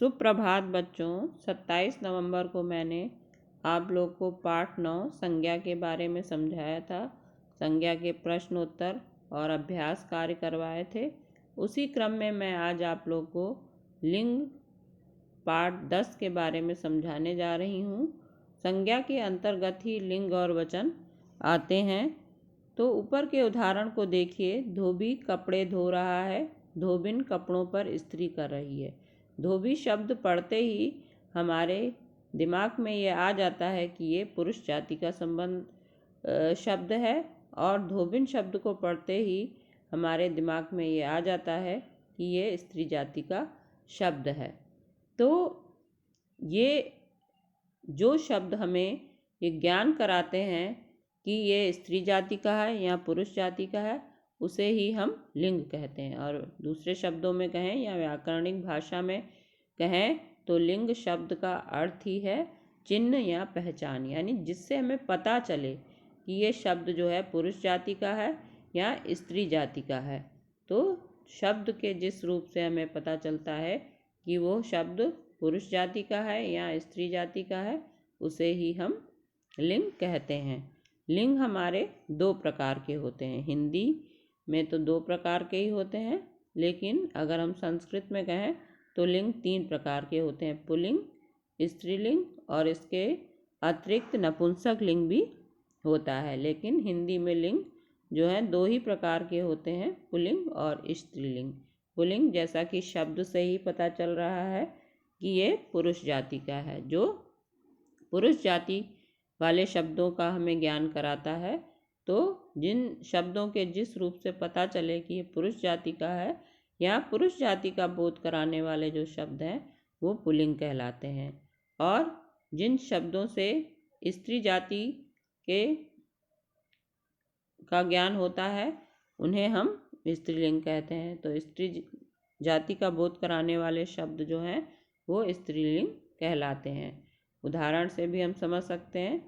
सुप्रभात बच्चों। 27 नवंबर को मैंने आप लोग को पाठ 9 संज्ञा के बारे में समझाया था। संज्ञा के प्रश्न उत्तर और अभ्यास कार्य करवाए थे। उसी क्रम में मैं आज आप लोग को लिंग पाठ 10 के बारे में समझाने जा रही हूँ। संज्ञा के अंतर्गत ही लिंग और वचन आते हैं। तो ऊपर के उदाहरण को देखिए। धोबी कपड़े धो रहा है, धोबिन कपड़ों पर इस्त्री कर रही है। धोबी शब्द पढ़ते ही हमारे दिमाग में ये आ जाता है कि ये पुरुष जाति का शब्द है, और धोबिन शब्द को पढ़ते ही हमारे दिमाग में ये आ जाता है कि ये स्त्री जाति का शब्द है। तो ये जो शब्द हमें ये ज्ञान कराते हैं कि ये स्त्री जाति का है या पुरुष जाति का है, उसे ही हम लिंग कहते हैं। और दूसरे शब्दों में कहें या व्याकरणिक भाषा में कहें तो लिंग शब्द का अर्थ ही है चिन्ह या पहचान, यानी जिससे हमें पता चले कि ये शब्द जो है पुरुष जाति का है या स्त्री जाति का है। तो शब्द के जिस रूप से हमें पता चलता है कि वो शब्द पुरुष जाति का है या स्त्री जाति का है, उसे ही हम लिंग कहते हैं। लिंग हमारे दो प्रकार के होते हैं। हिंदी में तो दो प्रकार के ही होते हैं, लेकिन अगर हम संस्कृत में कहें तो लिंग 3 प्रकार के होते हैं। पुल्लिंग, स्त्रीलिंग और इसके अतिरिक्त नपुंसक लिंग भी होता है। लेकिन हिंदी में लिंग जो है 2 ही प्रकार के होते हैं, पुल्लिंग और स्त्रीलिंग। पुल्लिंग जैसा कि शब्द से ही पता चल रहा है कि ये पुरुष जाति का है। जो पुरुष जाति वाले शब्दों का हमें ज्ञान कराता है, तो जिन शब्दों के जिस रूप से पता चले कि ये पुरुष जाति का है या पुरुष जाति का बोध कराने वाले जो शब्द हैं वो पुल्लिंग कहलाते हैं। और जिन शब्दों से स्त्री जाति के का ज्ञान होता है उन्हें हम स्त्रीलिंग कहते हैं। तो स्त्री जाति का बोध कराने वाले शब्द जो हैं वो स्त्रीलिंग कहलाते हैं। उदाहरण से भी हम समझ सकते हैं,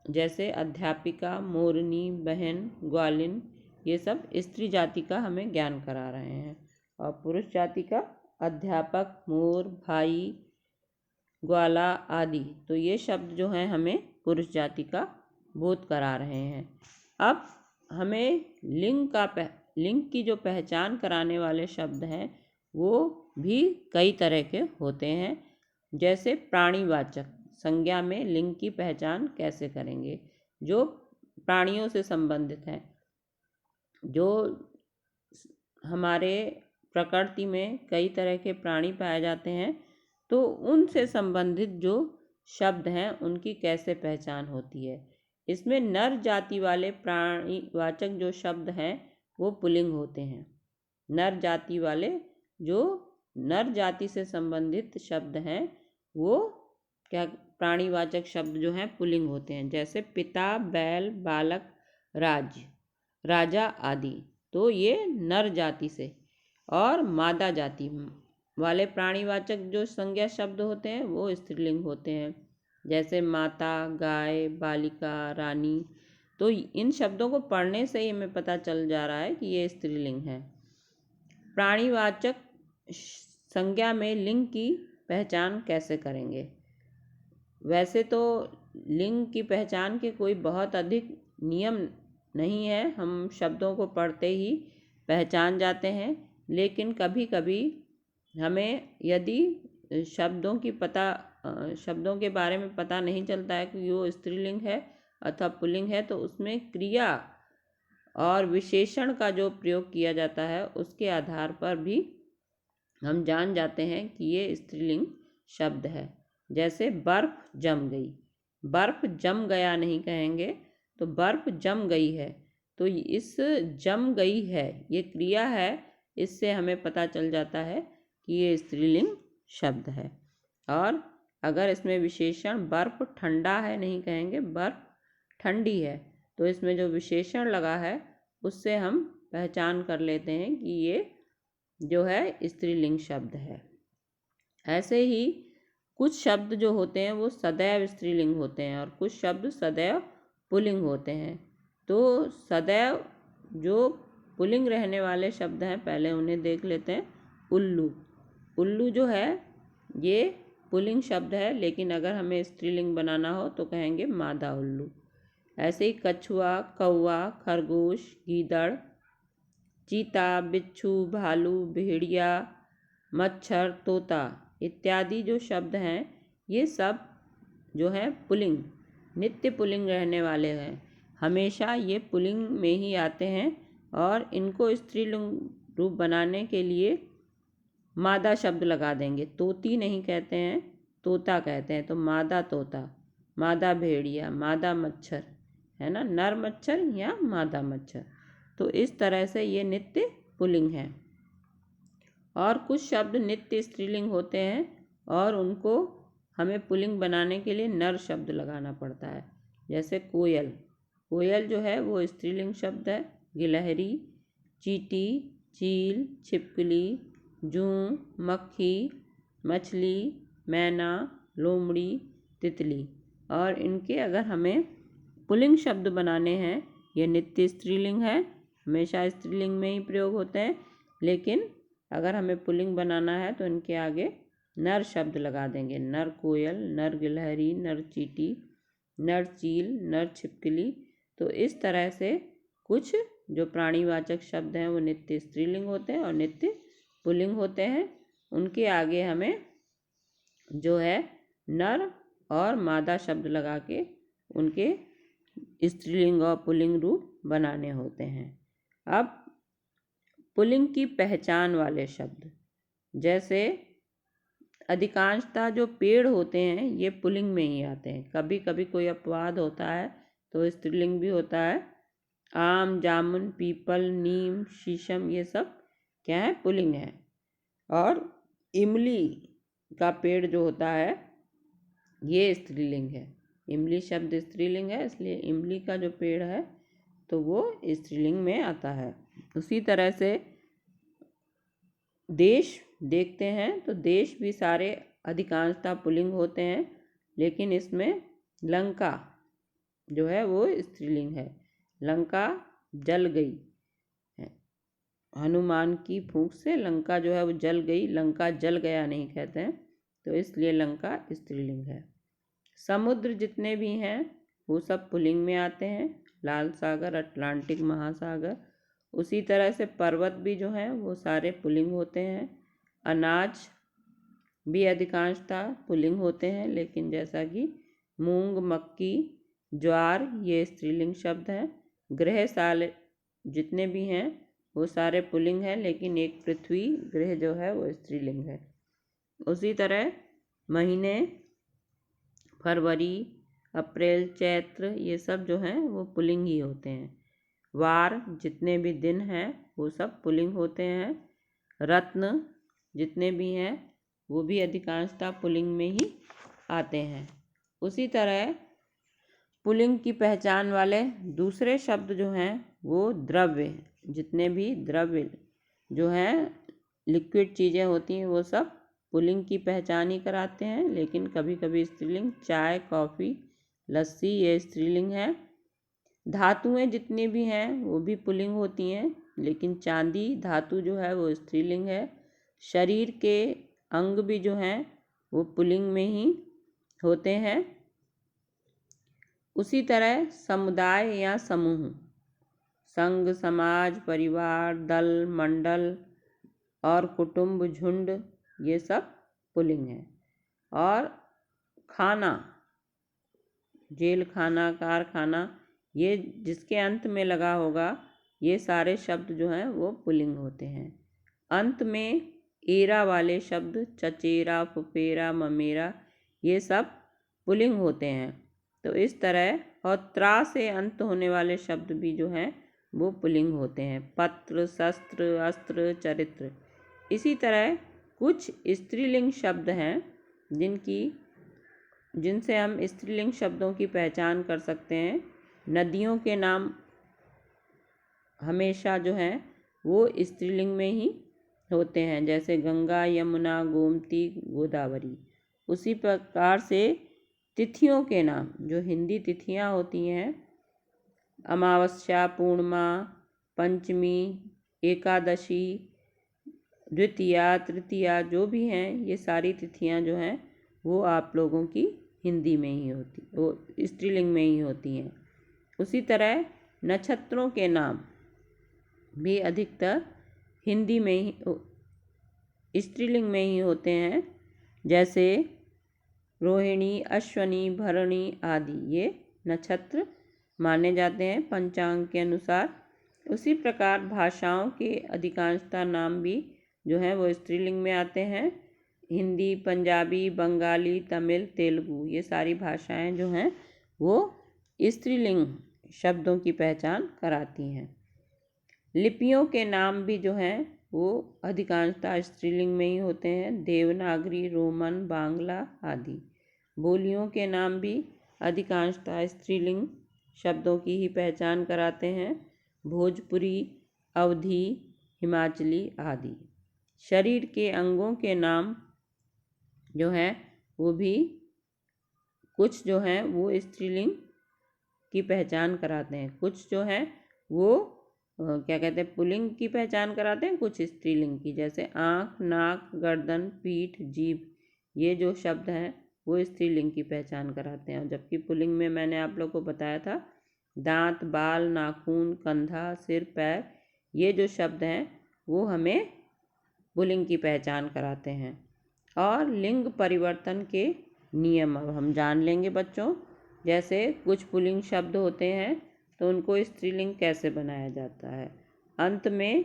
जैसे अध्यापिका, मोरनी, बहन, ग्वालिन, ये सब स्त्री जाति का हमें ज्ञान करा रहे हैं। और पुरुष जाति का अध्यापक, मोर, भाई, ग्वाला आदि, तो ये शब्द जो हैं हमें पुरुष जाति का बोध करा रहे हैं। अब हमें लिंग की जो पहचान कराने वाले शब्द हैं वो भी कई तरह के होते हैं। जैसे प्राणीवाचक, संज्ञा में लिंग की पहचान कैसे करेंगे? जो प्राणियों से संबंधित हैं, जो हमारे प्रकृति में कई तरह के प्राणी पाए जाते हैं, तो उनसे संबंधित जो शब्द हैं उनकी कैसे पहचान होती है। इसमें नर जाति वाले प्राणीवाचक जो शब्द हैं वो पुल्लिंग होते हैं। नर जाति वाले जो नर जाति से संबंधित शब्द हैं वो प्राणीवाचक शब्द जो हैं पुल्लिंग होते हैं। जैसे पिता, बैल, बालक, राज्य, राजा आदि, तो ये नर जाति से। और मादा जाति वाले प्राणीवाचक जो संज्ञा शब्द होते हैं वो स्त्रीलिंग होते हैं। जैसे माता, गाय, बालिका, रानी, तो इन शब्दों को पढ़ने से ही हमें पता चल जा रहा है कि ये स्त्रीलिंग है। प्राणीवाचक संज्ञा में लिंग की पहचान कैसे करेंगे? वैसे तो लिंग की पहचान के कोई बहुत अधिक नियम नहीं है, हम शब्दों को पढ़ते ही पहचान जाते हैं। लेकिन कभी कभी हमें यदि शब्दों के बारे में पता नहीं चलता है कि वो स्त्रीलिंग है अथवा पुल्लिंग है, तो उसमें क्रिया और विशेषण का जो प्रयोग किया जाता है उसके आधार पर भी हम जान जाते हैं कि ये स्त्रीलिंग शब्द है। जैसे बर्फ जम गई, बर्फ जम गया नहीं कहेंगे, तो बर्फ जम गई है। तो इस जम गई है ये क्रिया है, इससे हमें पता चल जाता है कि ये स्त्रीलिंग शब्द है। और अगर इसमें विशेषण बर्फ ठंडा है नहीं कहेंगे, बर्फ ठंडी है, तो इसमें जो विशेषण लगा है उससे हम पहचान कर लेते हैं कि ये जो है स्त्रीलिंग शब्द है। ऐसे ही कुछ शब्द जो होते हैं वो सदैव स्त्रीलिंग होते हैं और कुछ शब्द सदैव पुल्लिंग होते हैं। तो सदैव जो पुल्लिंग रहने वाले शब्द हैं पहले उन्हें देख लेते हैं। उल्लू, उल्लू जो है ये पुल्लिंग शब्द है, लेकिन अगर हमें स्त्रीलिंग बनाना हो तो कहेंगे मादा उल्लू। ऐसे ही कछुआ, कौवा, खरगोश, गीदड़, चीता, बिच्छू, भालू, भेड़िया, मच्छर, तोता इत्यादि जो शब्द हैं ये सब जो है पुल्लिंग, नित्य पुल्लिंग रहने वाले हैं। हमेशा ये पुल्लिंग में ही आते हैं और इनको स्त्रीलिंग रूप बनाने के लिए मादा शब्द लगा देंगे। तोती नहीं कहते हैं, तोता कहते हैं। तो मादा तोता, मादा भेड़िया, मादा मच्छर, है ना, नर मच्छर या मादा मच्छर। तो इस तरह से ये नित्य पुल्लिंग है। और कुछ शब्द नित्य स्त्रीलिंग होते हैं और उनको हमें पुल्लिंग बनाने के लिए नर शब्द लगाना पड़ता है। जैसे कोयल, कोयल जो है वो स्त्रीलिंग शब्द है। गिलहरी, चींटी, चील, छिपकली, जूं, मक्खी, मछली, मैना, लोमड़ी, तितली। और इनके अगर हमें पुल्लिंग शब्द बनाने हैं, ये नित्य स्त्रीलिंग है, हमेशा स्त्रीलिंग में ही प्रयोग होते हैं, लेकिन अगर हमें पुल्लिंग बनाना है तो इनके आगे नर शब्द लगा देंगे। नर कोयल, नर गिलहरी, नर चींटी, नर चील, नर छिपकली। तो इस तरह से कुछ जो प्राणीवाचक शब्द हैं वो नित्य स्त्रीलिंग होते हैं और नित्य पुल्लिंग होते हैं। उनके आगे हमें जो है नर और मादा शब्द लगा के उनके स्त्रीलिंग और पुल्लिंग रूप बनाने होते हैं। अब पुल्लिंग की पहचान वाले शब्द, जैसे अधिकांशतः जो पेड़ होते हैं ये पुल्लिंग में ही आते हैं। कभी कभी कोई अपवाद होता है तो स्त्रीलिंग भी होता है। आम, जामुन, पीपल, नीम, शीशम ये सब क्या है, पुल्लिंग है। और इमली का पेड़ जो होता है ये स्त्रीलिंग है। इमली शब्द स्त्रीलिंग है, इसलिए इमली का जो पेड़ है तो वो स्त्रीलिंग में आता है। उसी तरह से देश देखते हैं तो देश भी सारे अधिकांशतः पुल्लिंग होते हैं, लेकिन इसमें लंका जो है वो स्त्रीलिंग है। लंका जल गई है, हनुमान की फूंक से लंका जो है वो जल गई, लंका जल गया नहीं कहते हैं, तो इसलिए लंका स्त्रीलिंग है। समुद्र जितने भी हैं वो सब पुल्लिंग में आते हैं। लाल सागर, अटलांटिक महासागर। उसी तरह से पर्वत भी जो हैं वो सारे पुल्लिंग होते हैं। अनाज भी अधिकांशतः पुल्लिंग होते हैं, लेकिन जैसा कि मूंग, मक्की, ज्वार ये स्त्रीलिंग शब्द हैं। ग्रह साल जितने भी हैं वो सारे पुल्लिंग हैं, लेकिन एक पृथ्वी ग्रह जो है वो स्त्रीलिंग है। उसी तरह महीने फरवरी, अप्रैल, चैत्र ये सब जो हैं वो पुल्लिंग ही होते हैं। वार जितने भी दिन हैं वो सब पुल्लिंग होते हैं। रत्न जितने भी हैं वो भी अधिकांशतः पुल्लिंग में ही आते हैं। उसी तरह पुल्लिंग की पहचान वाले दूसरे शब्द जो हैं वो द्रव्य, जितने भी द्रव्य जो हैं लिक्विड चीज़ें होती हैं वो सब पुल्लिंग की पहचान ही कराते हैं, लेकिन कभी कभी स्त्रीलिंग। चाय, कॉफ़ी, लस्सी ये स्त्रीलिंग है। धातुएं जितनी भी हैं वो भी पुल्लिंग होती हैं, लेकिन चांदी धातु जो है वो स्त्रीलिंग है। शरीर के अंग भी जो हैं वो पुल्लिंग में ही होते हैं। उसी तरह समुदाय या समूह, संघ, समाज, परिवार, दल, मंडल और कुटुंब, झुंड ये सब पुल्लिंग है। और खाना, जेल खाना, कारखाना ये जिसके अंत में लगा होगा ये सारे शब्द जो हैं वो पुल्लिंग होते हैं। अंत में एरा वाले शब्द चचेरा, फुफेरा, ममेरा ये सब पुल्लिंग होते हैं। तो इस तरह, और त्रा से अंत होने वाले शब्द भी जो हैं वो पुल्लिंग होते हैं। पत्र, शस्त्र, अस्त्र, चरित्र। इसी तरह कुछ स्त्रीलिंग शब्द हैं जिनसे हम स्त्रीलिंग शब्दों की पहचान कर सकते हैं। नदियों के नाम हमेशा जो हैं वो स्त्रीलिंग में ही होते हैं, जैसे गंगा, यमुना, गोमती, गोदावरी। उसी प्रकार से तिथियों के नाम, जो हिंदी तिथियां होती हैं, अमावस्या, पूर्णिमा, पंचमी, एकादशी, द्वितीया, तृतीया जो भी हैं, ये सारी तिथियां जो हैं वो आप लोगों की हिंदी में ही होती, वो स्त्रीलिंग में ही होती हैं। उसी तरह नक्षत्रों के नाम भी अधिकतर हिंदी में ही स्त्रीलिंग में ही होते हैं, जैसे रोहिणी, अश्वनी, भरणी आदि ये नक्षत्र माने जाते हैं पंचांग के अनुसार। उसी प्रकार भाषाओं के अधिकांशतः नाम भी जो हैं वो स्त्रीलिंग में आते हैं। हिंदी, पंजाबी, बंगाली, तमिल, तेलुगु ये सारी भाषाएं जो हैं वो स्त्रीलिंग शब्दों की पहचान कराती हैं। लिपियों के नाम भी जो हैं वो अधिकांशतः स्त्रीलिंग में ही होते हैं, देवनागरी, रोमन, बांग्ला आदि। बोलियों के नाम भी अधिकांशतः स्त्रीलिंग शब्दों की ही पहचान कराते हैं, भोजपुरी, अवधी, हिमाचली आदि। शरीर के अंगों के नाम जो हैं वो भी कुछ जो हैं वो स्त्रीलिंग की पहचान कराते हैं, कुछ जो हैं वो क्या कहते हैं पुल्लिंग की पहचान कराते हैं, कुछ स्त्रीलिंग की। जैसे आँख, नाक, गर्दन, पीठ, जीभ ये जो शब्द हैं वो स्त्रीलिंग की पहचान कराते हैं। जबकि पुल्लिंग में मैंने आप लोग को बताया था दांत, बाल, नाखून, कंधा, सिर, पैर ये जो शब्द हैं वो हमें पुल्लिंग की पहचान कराते हैं। और लिंग परिवर्तन के नियम अब हम जान लेंगे बच्चों। जैसे कुछ पुल्लिंग शब्द होते हैं तो उनको स्त्रीलिंग कैसे बनाया जाता है। अंत में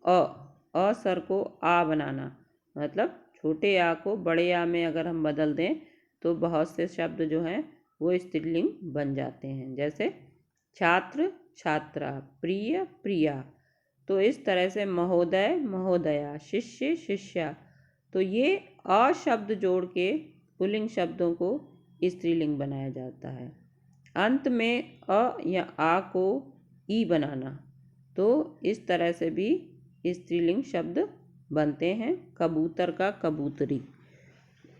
अ स्वर को आ बनाना, मतलब छोटे आ को बड़े आ में अगर हम बदल दें तो बहुत से शब्द जो हैं वो स्त्रीलिंग बन जाते हैं। जैसे छात्र, छात्रा, प्रिय, प्रिया। तो इस तरह से महोदय, महोदया, शिष्य, शिष्या। तो ये अ शब्द जोड़ के पुल्लिंग शब्दों को स्त्रीलिंग बनाया जाता है। अंत में अ या आ को ई बनाना, तो इस तरह से भी स्त्रीलिंग शब्द बनते हैं। कबूतर का कबूतरी,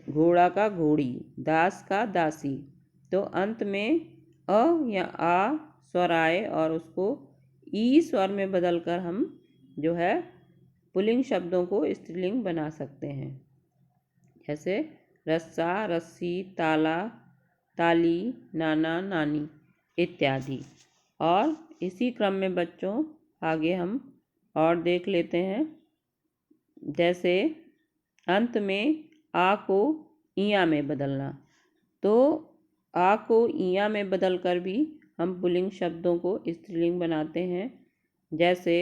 घोड़ा का घोड़ी, दास का दासी। तो अंत में अ या आ स्वर आए और उसको ई स्वर में बदलकर हम जो है पुल्लिंग शब्दों को स्त्रीलिंग बना सकते हैं। जैसे रस्सा, रस्सी, ताला, ताली, नाना, नानी इत्यादि। और इसी क्रम में बच्चों आगे हम और देख लेते हैं। जैसे अंत में आ को इया में बदलना, तो आ को इया में बदलकर भी हम पुल्लिंग शब्दों को स्त्रीलिंग बनाते हैं। जैसे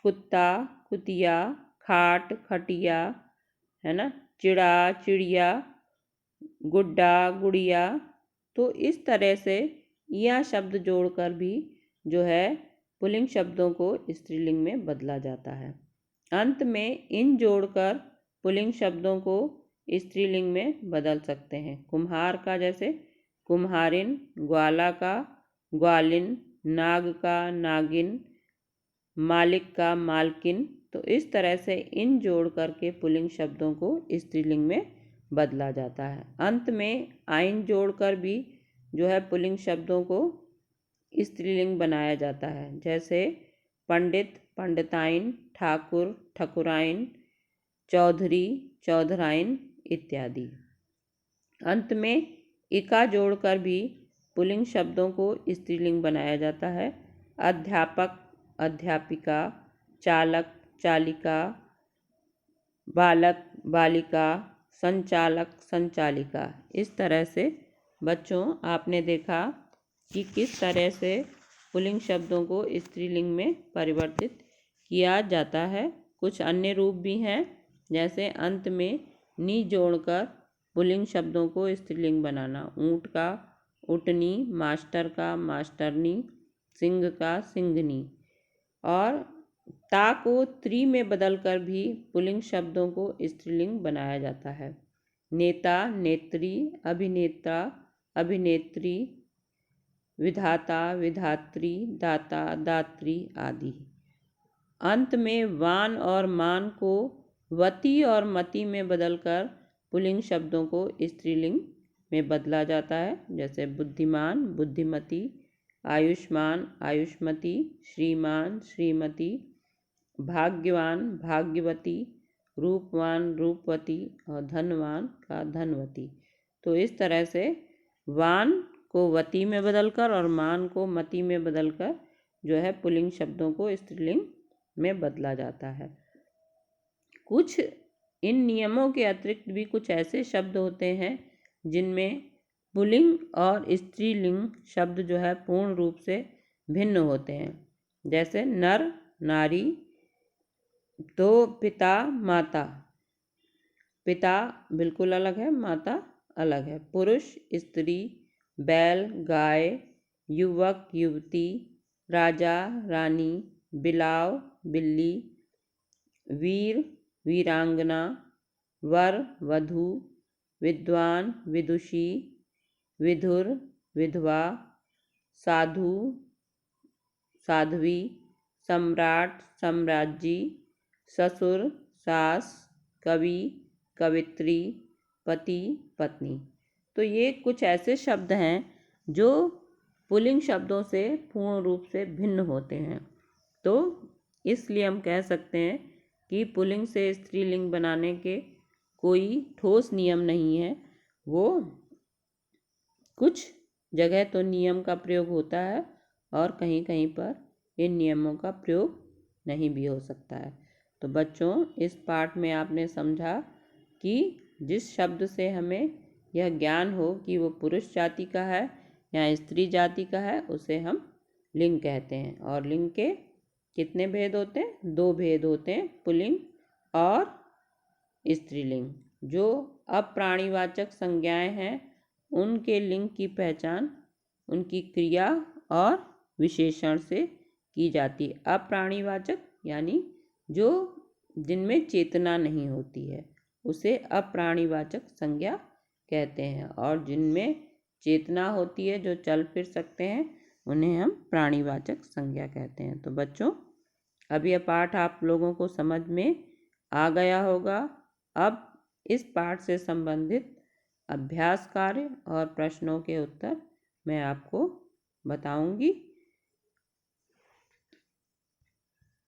कुत्ता, कुतिया, खाट, खटिया, है ना, चिड़ा, चिड़िया, गुड्डा, गुड़िया। तो इस तरह से यह शब्द जोड़कर भी जो है पुल्लिंग शब्दों को स्त्रीलिंग में बदला जाता है। अंत में इन जोड़कर पुल्लिंग शब्दों को स्त्रीलिंग में बदल सकते हैं। कुम्हार का जैसे कुम्हारिन, ग्वाला का ग्वालिन, नाग का नागिन, मालिक का मालकिन। तो इस तरह से इन जोड़ करके पुल्लिंग शब्दों को स्त्रीलिंग में बदला जाता है। अंत में आइन जोड़कर भी जो है पुल्लिंग शब्दों को स्त्रीलिंग बनाया जाता है। जैसे पंडित, पंडिताइन, ठाकुर, ठकुराइन, चौधरी, चौधराइन इत्यादि। अंत में इका जोड़कर भी पुल्लिंग शब्दों को स्त्रीलिंग बनाया जाता है। अध्यापक, अध्यापिका, चालक, चालिका, बालक, बालिका, संचालक, संचालिका। इस तरह से बच्चों आपने देखा कि किस तरह से पुल्लिंग शब्दों को स्त्रीलिंग में परिवर्तित किया जाता है। कुछ अन्य रूप भी हैं, जैसे अंत में नी जोड़कर पुल्लिंग शब्दों को स्त्रीलिंग बनाना। ऊँट का ऊँटनी, मास्टर का मास्टरनी, सिंह का सिंघनी। और ता को त्री में बदलकर भी पुल्लिंग शब्दों को स्त्रीलिंग बनाया जाता है। नेता, नेत्री, अभिनेता, अभिनेत्री, विधाता, विधात्री, दाता, दात्री आदि। अंत में वान और मान को वती और मति में बदलकर पुल्लिंग शब्दों को स्त्रीलिंग में बदला जाता है। जैसे बुद्धिमान, बुद्धिमती, आयुष्मान, आयुष्मती, श्रीमान, श्रीमती, भाग्यवान भाग्यवती, रूपवान रूपवती और धनवान का धनवती। तो इस तरह से वान को वती में बदलकर और मान को मति में बदलकर जो है पुल्लिंग शब्दों को स्त्रीलिंग में बदला जाता है। कुछ इन नियमों के अतिरिक्त भी कुछ ऐसे शब्द होते हैं जिनमें पुल्लिंग और स्त्रीलिंग शब्द जो है पूर्ण रूप से भिन्न होते हैं। जैसे नर नारी, तो पिता माता, पिता बिल्कुल अलग है, माता अलग है। पुरुष स्त्री, बैल गाय, युवक युवती, राजा रानी, बिलाव बिल्ली, वीर वीरांगना, वर वधू, विद्वान विदुषी, विधुर विधवा, साधु साध्वी, सम्राट सम्राज्ञी, ससुर सास, कवि कवित्री, पति पत्नी। तो ये कुछ ऐसे शब्द हैं जो पुल्लिंग शब्दों से पूर्ण रूप से भिन्न होते हैं। तो इसलिए हम कह सकते हैं कि पुल्लिंग से स्त्रीलिंग बनाने के कोई ठोस नियम नहीं है। वो कुछ जगह तो नियम का प्रयोग होता है और कहीं कहीं पर इन नियमों का प्रयोग नहीं भी हो सकता है। तो बच्चों, इस पाठ में आपने समझा कि जिस शब्द से हमें यह ज्ञान हो कि वो पुरुष जाति का है या स्त्री जाति का है, उसे हम लिंग कहते हैं। और लिंग के कितने भेद होते हैं? 2 भेद होते हैं, पुल्लिंग और स्त्रीलिंग। जो अप्राणीवाचक संज्ञाएं हैं उनके लिंग की पहचान उनकी क्रिया और विशेषण से की जाती है। अप्राणीवाचक यानी जो जिनमें चेतना नहीं होती है उसे अप्राणीवाचक संज्ञा कहते हैं, और जिनमें चेतना होती है, जो चल फिर सकते हैं, उन्हें हम प्राणीवाचक संज्ञा कहते हैं। तो बच्चों, अब यह पाठ आप लोगों को समझ में आ गया होगा। अब इस पाठ से संबंधित अभ्यास कार्य और प्रश्नों के उत्तर मैं आपको बताऊंगी।